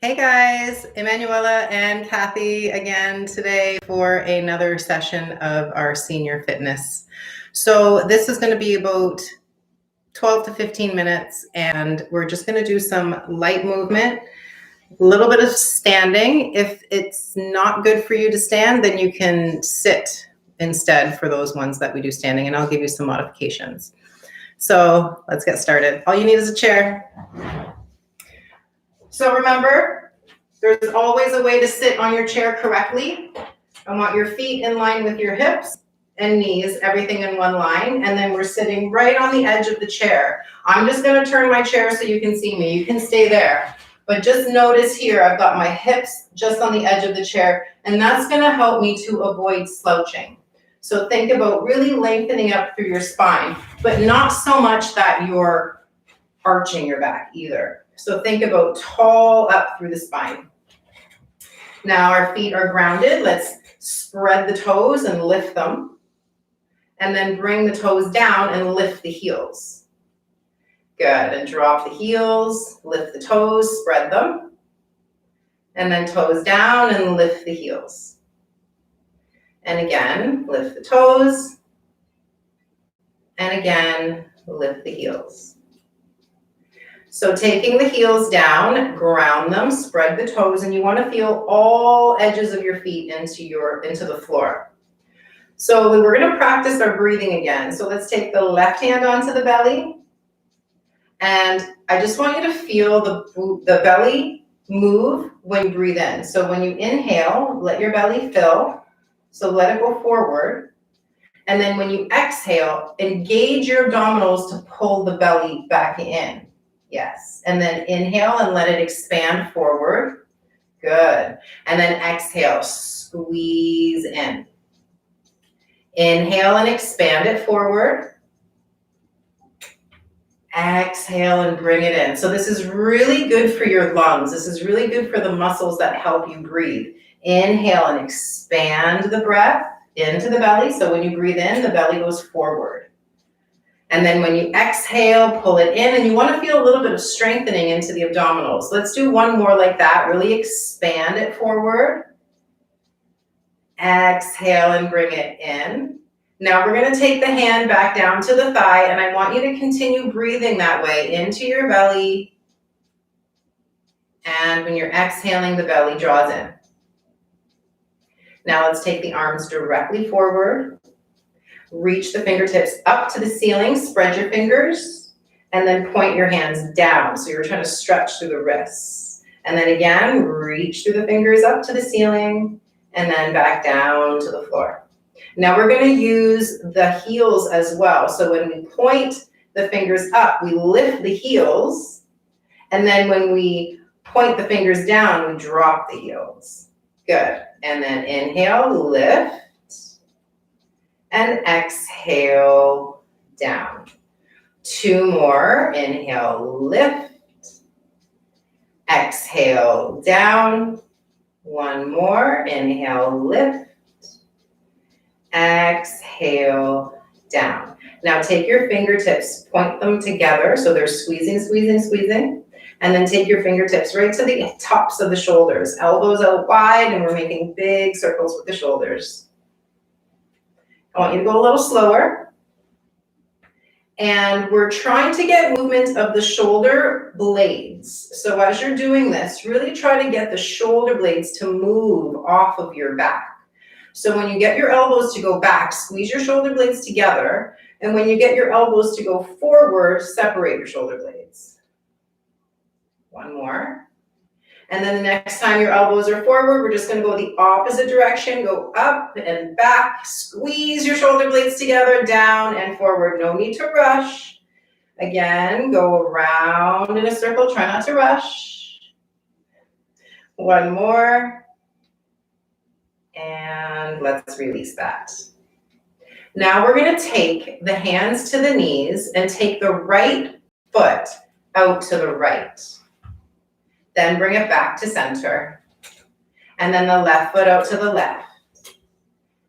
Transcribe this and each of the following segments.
Hey guys, Emanuela and Kathy again today for another session of our senior fitness. So this is going to be about 12 to 15 minutes and we're just going to do some light movement, a little bit of standing. If it's not good for you to stand, then you can sit instead for those ones that we do standing, and I'll give you some modifications. So let's get started. All you need is a chair. So remember, there's always a way to sit on your chair correctly. I want your feet in line with your hips and knees, everything in one line. And then we're sitting right on the edge of the chair. I'm just going to turn my chair so you can see me. You can stay there. But just notice here, I've got my hips just on the edge of the chair, and that's going to help me to avoid slouching. So think about really lengthening up through your spine, but not so much that you're arching your back either. So think about tall up through the spine. Now our feet are grounded. Let's spread the toes and lift them. And then bring the toes down and lift the heels. Good. And drop the heels, lift the toes, spread them. And then toes down and lift the heels. And again, lift the toes. And again, lift the heels. So taking the heels down, ground them, spread the toes, and you want to feel all edges of your feet into the floor. So we're going to practice our breathing again. So let's take the left hand onto the belly. And I just want you to feel the belly move when you breathe in. So when you inhale, let your belly fill. So let it go forward. And then when you exhale, engage your abdominals to pull the belly back in. Yes. And then inhale and let it expand forward. Good. And then exhale, squeeze in. Inhale and expand it forward. Exhale and bring it in. So this is really good for your lungs. This is really good for the muscles that help you breathe. Inhale and expand the breath into the belly. So when you breathe in, the belly goes forward. And then when you exhale, pull it in, and you want to feel a little bit of strengthening into the abdominals. Let's do one more like that. Really expand it forward. Exhale and bring it in. Now we're going to take the hand back down to the thigh, and I want you to continue breathing that way into your belly. And when you're exhaling, the belly draws in. Now let's take the arms directly forward. Reach the fingertips up to the ceiling, spread your fingers, and then point your hands down. So you're trying to stretch through the wrists. And then again, reach through the fingers up to the ceiling, and then back down to the floor. Now we're going to use the heels as well. So when we point the fingers up, we lift the heels. And then when we point the fingers down, we drop the heels. Good. And then inhale, lift. And exhale, down. Two more. Inhale, lift. Exhale, down. One more. Inhale, lift. Exhale, down. Now take your fingertips, point them together so they're squeezing, squeezing, squeezing. And then take your fingertips right to the tops of the shoulders. Elbows out wide, and we're making big circles with the shoulders. I want you to go a little slower. And we're trying to get movement of the shoulder blades. So as you're doing this, really try to get the shoulder blades to move off of your back. So when you get your elbows to go back, squeeze your shoulder blades together. And when you get your elbows to go forward, separate your shoulder blades. One more. And then the next time your elbows are forward, we're just going to go the opposite direction. Go up and back. Squeeze your shoulder blades together, down and forward. No need to rush. Again, go around in a circle. Try not to rush. One more. And let's release that. Now we're going to take the hands to the knees and take the right foot out to the right. Then bring it back to center. And then the left foot out to the left.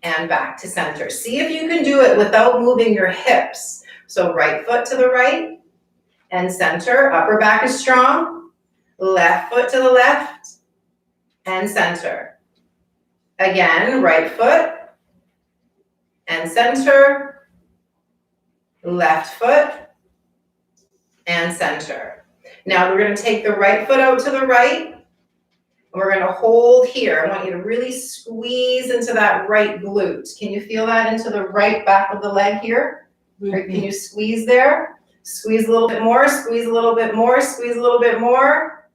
And back to center. See if you can do it without moving your hips. So right foot to the right and center. Upper back is strong. Left foot to the left and center. Again, right foot and center. Left foot and center. Now we're going to take the right foot out to the right. And we're going to hold here. I want you to really squeeze into that right glute. Can you feel that into the right back of the leg here? Right, can you squeeze there? Squeeze a little bit more, squeeze a little bit more, squeeze a little bit more.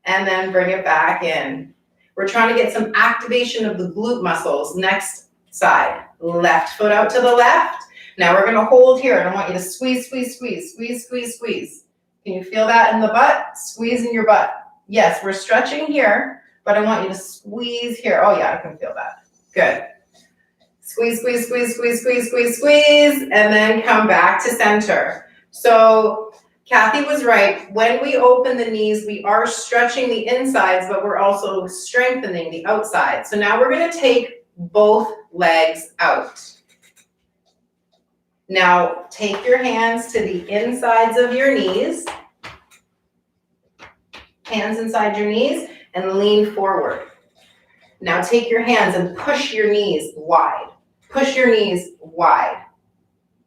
And then bring it back in. We're trying to get some activation of the glute muscles. Next side. Left foot out to the left. Now we're going to hold here. And I want you to squeeze, squeeze, squeeze, squeeze, squeeze, squeeze. Can you feel that in the butt? Squeeze in your butt. Yes, we're stretching here, but I want you to squeeze here. Oh yeah, I can feel that. Good. Squeeze, squeeze, squeeze, squeeze, squeeze, squeeze, squeeze, and then come back to center. So Kathy was right. When we open the knees, we are stretching the insides, but we're also strengthening the outside. So now we're going to take both legs out. Now take your hands to the insides of your knees. Hands inside your knees and lean forward. Now take your hands and push your knees wide. Push your knees wide.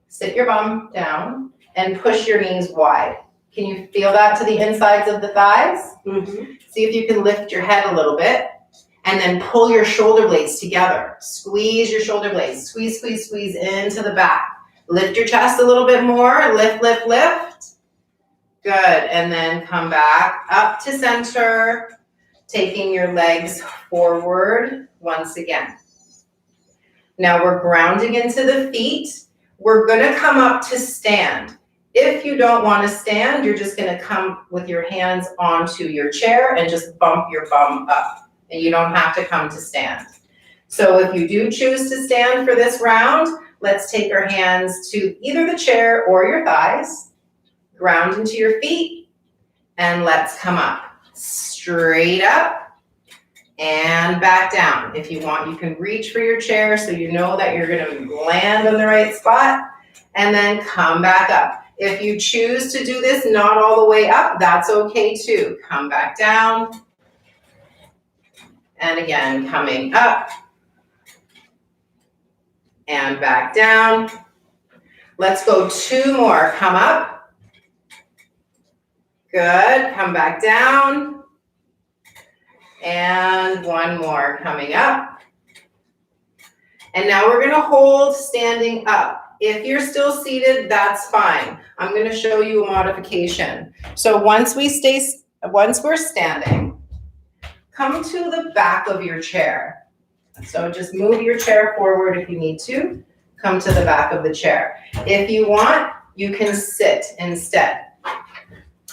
Sit your bum down and push your knees wide. Can you feel that to the insides of the thighs? Mm-hmm. See if you can lift your head a little bit and then pull your shoulder blades together. Squeeze your shoulder blades. Squeeze, squeeze, squeeze into the back. Lift your chest a little bit more. Lift, lift, lift. Good, and then come back up to center, taking your legs forward once again. Now we're grounding into the feet. We're gonna come up to stand. If you don't wanna stand, you're just gonna come with your hands onto your chair and just bump your bum up. And you don't have to come to stand. So if you do choose to stand for this round, let's take our hands to either the chair or your thighs. Ground into your feet, and let's come up. Straight up, and back down. If you want, you can reach for your chair so you know that you're gonna land on the right spot, and then come back up. If you choose to do this not all the way up, that's okay too. Come back down, and again, coming up, and back down. Let's go 2 more. Come up. Good, come back down. And 1 more coming up. And now we're gonna hold standing up. If you're still seated, that's fine. I'm gonna show you a modification. So once we're standing, come to the back of your chair. So just move your chair forward if you need to. Come to the back of the chair. If you want, you can sit instead.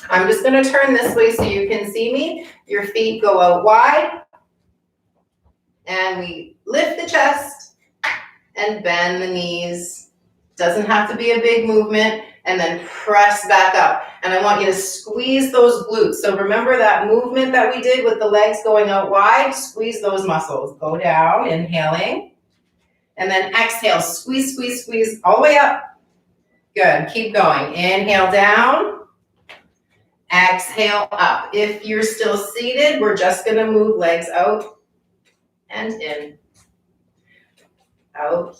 I'm just going to turn this way so you can see me. Your feet go out wide. And we lift the chest and bend the knees. Doesn't have to be a big movement. And then press back up. And I want you to squeeze those glutes. So remember that movement that we did with the legs going out wide? Squeeze those muscles. Go down, inhaling. And then exhale, squeeze, squeeze, squeeze all the way up. Good, keep going. Inhale down. Exhale up. If you're still seated, we're just gonna move legs out and in. Out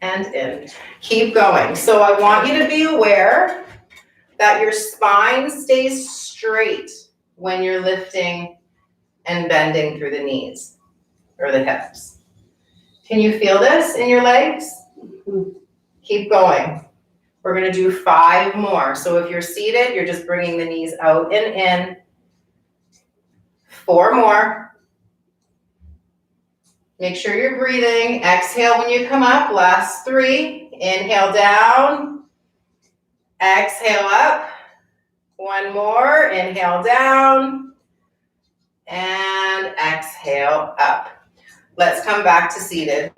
and in. Keep going. So I want you to be aware that your spine stays straight when you're lifting and bending through the knees or the hips. Can you feel this in your legs? Keep going. We're going to do 5 more. So if you're seated, you're just bringing the knees out and in. 4 more. Make sure you're breathing. Exhale when you come up. Last 3. Inhale down. Exhale up. 1 more. Inhale down. And exhale up. Let's come back to seated.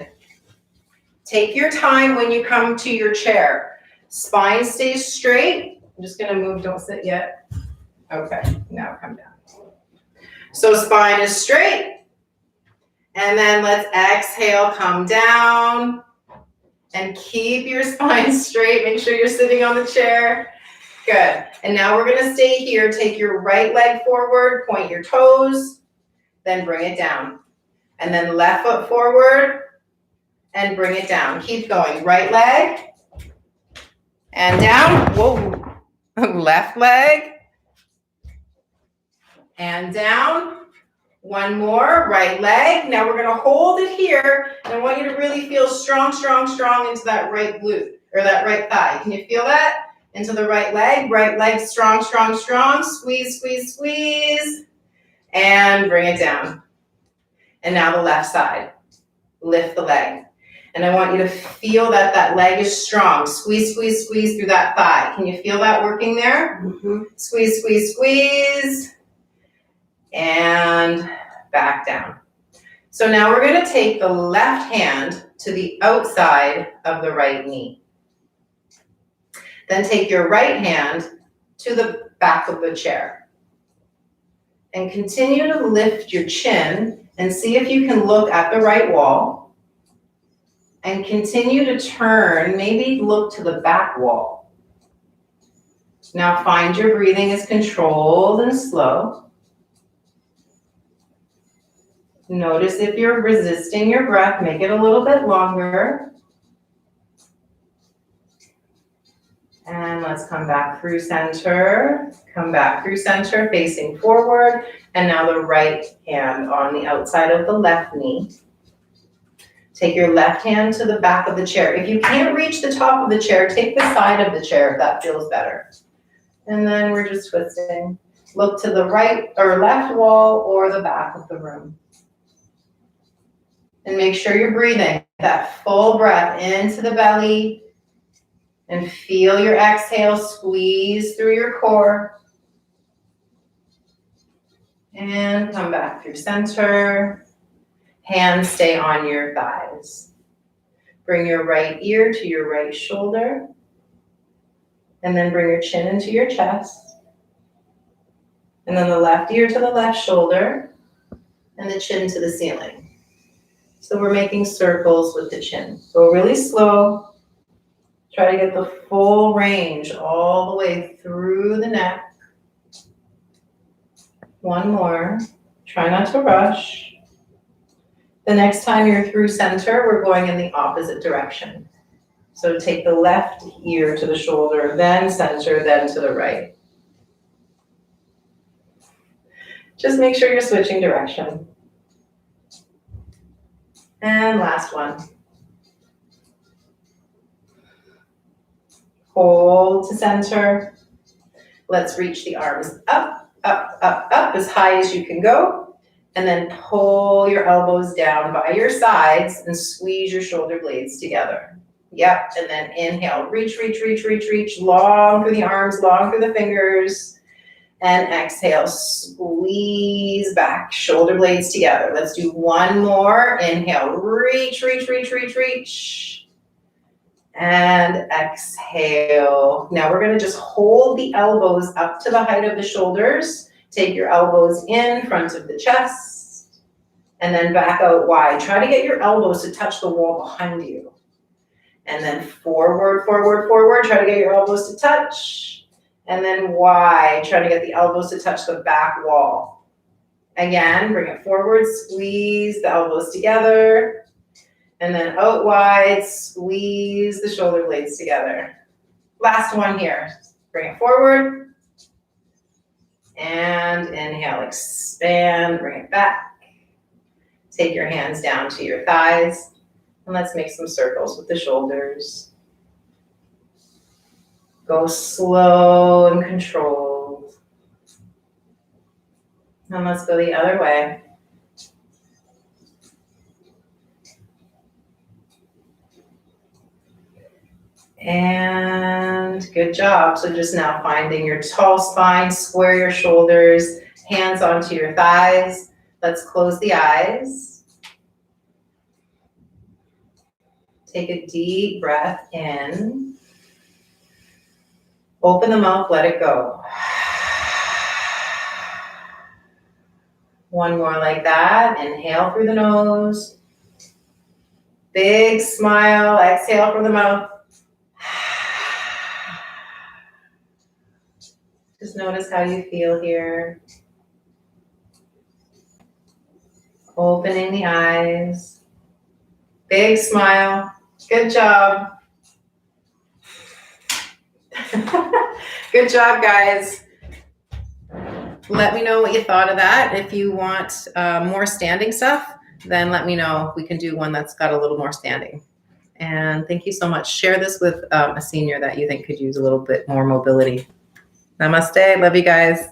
Take your time when you come to your chair. Spine stays straight. I'm just gonna move, don't sit yet. Okay, now come down. So spine is straight. And then let's exhale, come down. And keep your spine straight. Make sure you're sitting on the chair. Good. And now we're gonna stay here. Take your right leg forward, point your toes, then bring it down. And then left foot forward and bring it down. Keep going. Right leg and down. Whoa. Left leg and down. One more, right leg. Now we're gonna hold it here, and I want you to really feel strong, strong, strong into that right glute, or that right thigh. Can you feel that? Into the right leg, strong, strong, strong. Squeeze, squeeze, squeeze, and bring it down. And now the left side. Lift the leg. And I want you to feel that that leg is strong. Squeeze, squeeze, squeeze through that thigh. Can you feel that working there? Mm-hmm. Squeeze, squeeze, squeeze. And back down. So now we're going to take the left hand to the outside of the right knee. Then take your right hand to the back of the chair. And continue to lift your chin and see if you can look at the right wall. And continue to turn, maybe look to the back wall. Now find your breathing is controlled and slow. Notice if you're resisting your breath, make it a little bit longer. And let's come back through center. Come back through center, facing forward. And now the right hand on the outside of the left knee. Take your left hand to the back of the chair. If you can't reach the top of the chair, take the side of the chair if that feels better. And then we're just twisting. Look to the right or left wall or the back of the room. And make sure you're breathing that full breath into the belly and feel your exhale squeeze through your core. And come back through center. Hands stay on your thighs. Bring your right ear to your right shoulder. And then bring your chin into your chest. And then the left ear to the left shoulder. And the chin to the ceiling. So we're making circles with the chin. Go really slow. Try to get the full range all the way through the neck. One more. Try not to rush. The next time you're through center, we're going in the opposite direction. So take the left ear to the shoulder, then center, then to the right. Just make sure you're switching direction. And last one. Hold to center. Let's reach the arms up, up, up, up as high as you can go. And then pull your elbows down by your sides and squeeze your shoulder blades together. Yep, and then inhale, reach, reach, reach, reach, reach, long through the arms, long through the fingers. And exhale, squeeze back, shoulder blades together. Let's do one more. Inhale, reach, reach, reach, reach, reach. And exhale. Now we're gonna just hold the elbows up to the height of the shoulders. Take your elbows in front of the chest. And then back out wide. Try to get your elbows to touch the wall behind you. And then forward, forward, forward. Try to get your elbows to touch. And then wide, trying to get the elbows to touch the back wall. Again, bring it forward, squeeze the elbows together. And then out wide, squeeze the shoulder blades together. Last one here. Bring it forward. And inhale, expand, bring it back. Take your hands down to your thighs. And let's make some circles with the shoulders. Go slow and controlled. And let's go the other way. And good job. So just now finding your tall spine, square your shoulders, hands onto your thighs. Let's close the eyes. Take a deep breath in. Open the mouth, let it go. One more like that. Inhale through the nose. Big smile. Exhale from the mouth. Just notice how you feel here. Opening the eyes. Big smile. Good job. Good job, guys. Let me know what you thought of that. If you want more standing stuff, then let me know. We can do one that's got a little more standing. And thank you so much. Share this with a senior that you think could use a little bit more mobility. Namaste. Love you guys.